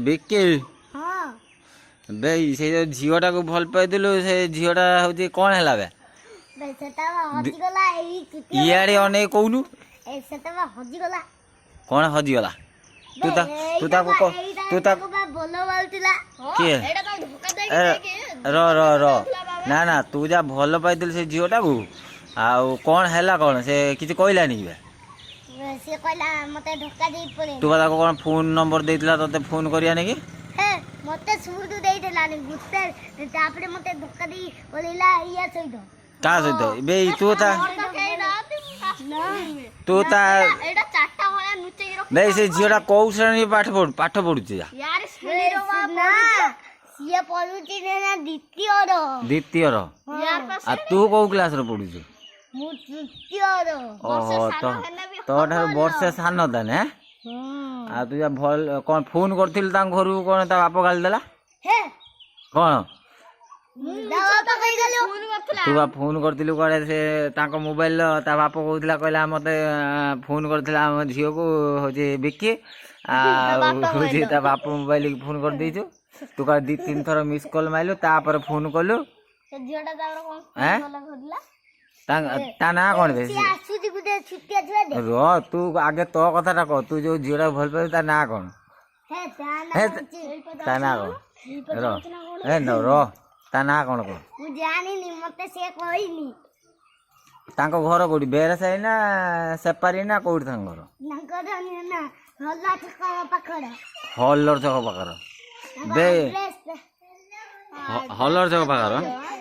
ବିକି ହଁ ବେ ସେ ଯୋଉ ଝିଅଟାକୁ ଭଲ ପାଇଥିଲୁ ସେ ଝିଅଟା ହଉଛି କଣ ହେଲା ବେ? ବେ ସେଟା ବା ହଜିଗଲା ଏଇ ଇଆଡେ ଅନେଇ କହୁନୁ ସେଟା ବା ହଜିଗଲା କଣ ହଜିଗଲା? ତୁ ବେ ତୁ ତାକୁ କହ ତୁ ତାକୁ ବା ଭଲ ବାଲୁଥିଲା କିଏ ଏଇଟା ତ ଧୋକା ଏ, ଦେଇକି ର ନା ନା ତୁ ଯା ଭଲ ପାଇଥିଲୁ ସେ ଝିଅଟାକୁ ଆଉ କଣ ହେଲା କଣ ସେ କିଛି କହିଲାନି କି ବେ? ସିଏ କହିଲା ମତେ ଧୋକା ଦେଇ ତୁ ପଳେଇଲା ବା ତାକୁ କଣ ଫୋନ୍ ନମ୍ବର ଦେଇଥିଲା ତତେ ଫୋନ୍ କରିବା ନାକି? ହେ ମତେ ସୁରଟୁ ଦେଇଦେଲାନି ଗୁଟେ ତାପରେ ମତେ ଧୋକା ଦେଇ ପଳେଇଲା ଇୟା ସହିତ ତା ସହିତ ବେ ତୁ ତା ତୁ ତା ଏଇଟା ଚାରିଟା ଭଳିଆ ନୁଚେଇକି ରଖ ବେ ସେ ଝିଅଟା କୋଉ ଶ୍ରେଣୀ ପାଠ ପଢୁଛି ଯା? ୟାର ନା ସିଏ ପଢୁଛି ନା ଦ୍ୱିତୀୟର ୟାର ପାସ ଆଉ ତୁ କୋଉ କ୍ଲାସରେ ପଢୁଛୁ? ମୁଁ ତୃତୀୟର ଓହୋ ହେଲେ ବି ତୋ ଠାରୁ ବର୍ଷେ ସାନ ତାନେ ଆଉ ତୁ ଯା ଭଲ କଣ ଫୋନ୍ କରିଥିଲୁ ତାଙ୍କ ଘରକୁ କଣ ତା ବାପ ଗାଳି ଦେଲା ହେ କଣ? ଫୋନ କରିଥିଲା ତୁ ବା ଫୋନ୍ କରିଥିଲୁ କୁଆଡେ ସେ ତାଙ୍କ ମୋବାଇଲର ତା ବାପ କହୁଥିଲା କହିଲା ମତେ ଫୋନ୍ କରିଥିଲା ଆମ ଝିଅକୁ ହଉଛି ବିକି ଆଉ ହଉଛି ତା ବାପ ମୋବାଇଲକୁ ଫୋନ୍ କରିଦେଇଛୁ ତୁ କାଳେ 2-3 ଥର ମିସ୍ କଲ୍ ମାଇଲୁ ତାପରେ ଫୋନ୍ କଲୁ ସେ ଝିଅଟା ତାପରେ କଣ ଆଁ ଭଲ କରିଲା ତା ନାଁ କଣ ବେ? ସିଏ ଆସୁଛି ଗୋଟେ ଛୁଟିଆ ଛୁଆ ଦେ ର ତୁ ଆଗେ ତୋ କଥାଟା କହ ତୁ ଯୋଉ ଝିଅଟା ଭଲ ପାଇଛୁ ତା ନାଁ କଣ? ହେ ତା ନାଁ ହେ ହଉଛି ତା ନାଁ କଣ? ର ର ତା ନାଁ କଣ କହ? ମୁଁ ଜାଣିନି ମତେ ସିଏ କହିନି ତାଙ୍କ ଘର କୋଉଠି ବେରସାଇ ନା ସେପାରୀ ନା କୋଉଠି ତାଙ୍କ ଘର? ତାଙ୍କର ନା ଭଲ ଛକ ପାଖରେ ହଲର ଛକ ପାଖର ତାଙ୍କ ବେ address ହଲର ଛକ ପାଖର ହଁ